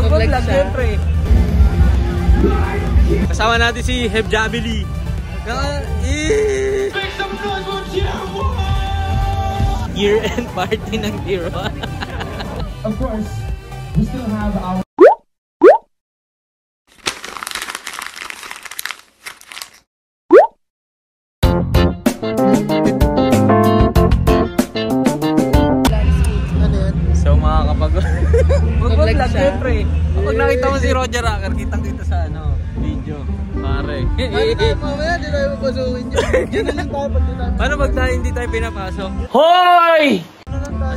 Mag-vlog siyempre. Kasama natin si Heb Jabili. Year-end party ng Tier 1. Of course, we still have our... So mga mag-vlog siyempre. Kapag nakita mo si Roger Rocker, kitang-kita sa video. Pare. Mamaya, di tayo mapasukin yun. Yun na lang tayo pag di tayo. Paano pag tayo hindi tayo pinapasok? Hoy!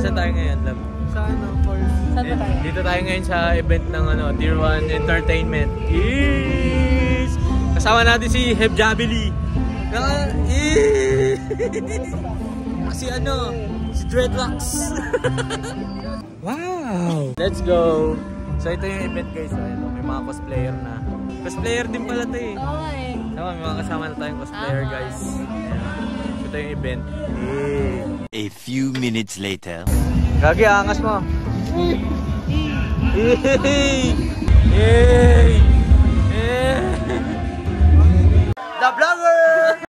Saan tayo ngayon, love? Saan of course? Saan ba tayo? Dito tayo ngayon sa event ng Tier 1 Entertainment. Yes! Kasama natin si Heb Jabili. Si si Dreadlocks. Wow! Let's go! So ito yung event guys. May mga cosplayer na. Cosplayer din pala ito eh. Tama, may mga kasama na tayong cosplayer guys. Ayan. Ito yung event. A few minutes later. Gagi, angas mo. Yay! Yay! The Vlogger!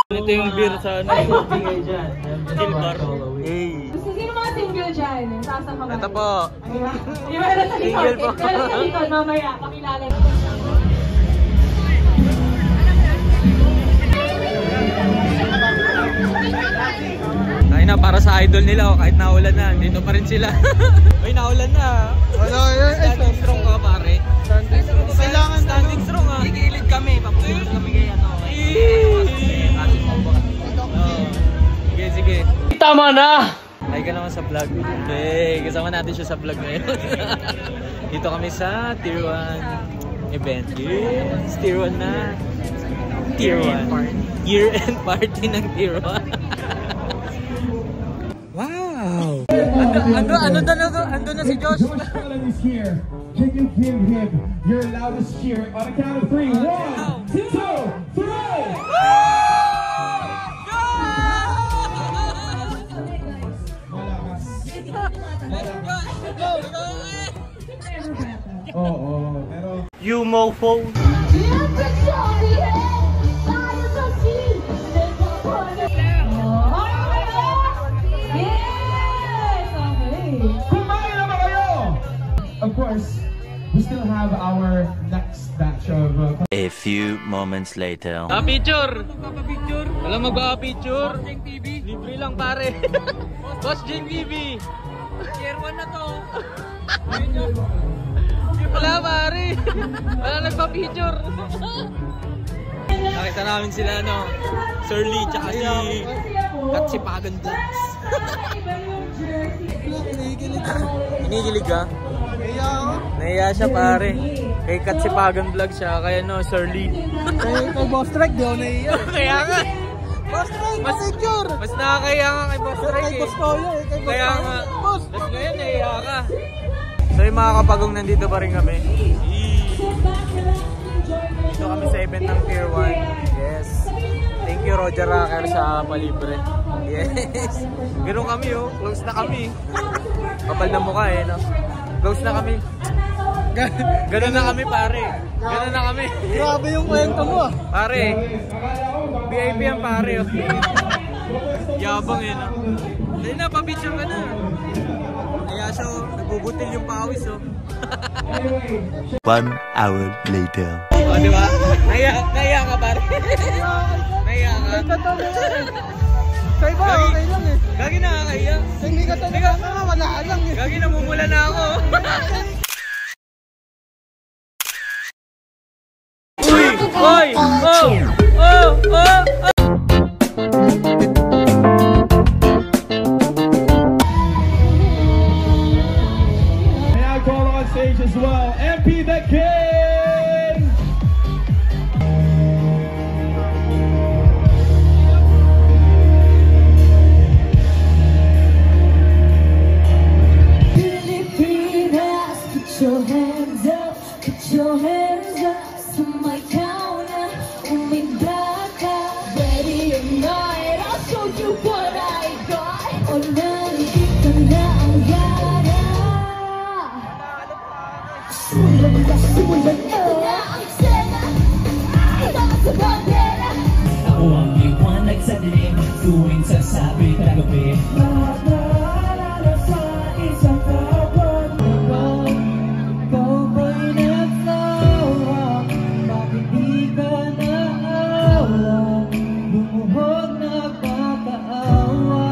Ito yung beer sa bingay dyan. Chill bar. Hey. Sino mga single dyan? Sasa ka ba? Ito po. Yung meron sa likod. Single po. Meron sa likod mamaya. Pakilala. Ay na, para sa idol nila kahit naulan na, dito pa rin sila. Uy, naulan na. Standing strong ka pare. Kailangan standing strong ha. Igilid kami, papulit kami kaya Sige. Tama na! Ay ka naman sa vlog. Okay, kasama natin siya sa vlog ngayon. Dito kami sa Tier 1 event. Yes, Tier 1 na. Tier 1. Year-end party ng Tier 1. Wow! Ando na si Josh. Josh Allen is here. Can you give him your loudest cheer on a count of 3? 1, 2, 3! Pero You mofo. of course, we still have our next batch of... A few moments later. Picture! Walang magpapicture. Libre lang pare. Boss Jing TV. Tier 1 na to. Wala pare. Wala nagpa-picture. Nakita namin sila Sir Lee tsaka si Katsipagan Vlogs. Kinikilig ka? Nahiya siya pare. Kay Katsipagan Vlog siya, kaya Sir Lee. Kay Boss Trek, di ako nahiya. Kaya nga. Boss Trek, picture! Mas nakakaya nga kay Boss Trek Kay Boss Toyo kay Boss Kaya nga. Boss! Tapos ngayon nahiya ka. So yung mga kapagong nandito pa rin kami. Dito kami sa event ng Tier 1. Yes. Thank you Roger Rocker sa palibre. Yes. Ganun kami close na kami. Kapal na mukha Close na kami. Ganun na kami pare. Ganun na kami. Grabe yung kwento mo Pare. VIP yan pare. Yabang Dahil na, pa-picture ka na. Kaya siya nagbubutil yung pawis 1 hour later. Diba? Naiya ka pare. Naiya ka. Sa iba, okay lang Gagi nakakaiya. Hindi ka talaga wala lang Gagi namumula na ako. Uy! Oy! Oh! Ako ang liwanag sa dilim, tuwing sasabi kagabi. Lahat na alala sa isang kawan. Ikaw ba'y nagsawa? Bakit di ka naawa? Lumuhod na kakaawa.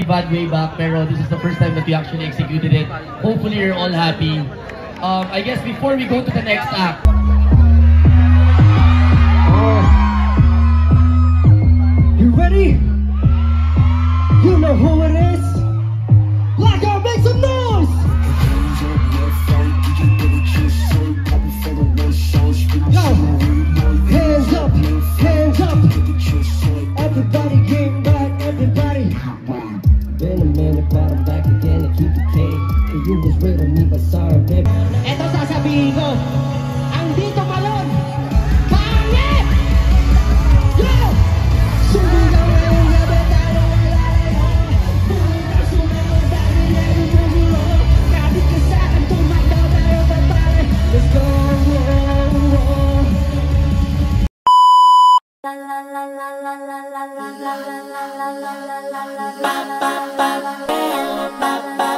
Bad way back, pero this is the first time that we actually executed it. Hopefully you're all happy. I guess before we go to the next act, You ready? You know who it is. Blackout, make some noise! Yo, hands up, hands up. Everybody came back, everybody. Been a minute, but I'm back again to keep the cake. You was with me, but sorry, baby. eto sasabihin ko, ang dito malon, pangit! Yo! Sumigaw na yung gabi, tayo wala na. Sumigaw tayo na yung magulo. Kapit ka sa akin, tumakbo tayo patay. Let's go! Ba ba ba ba ba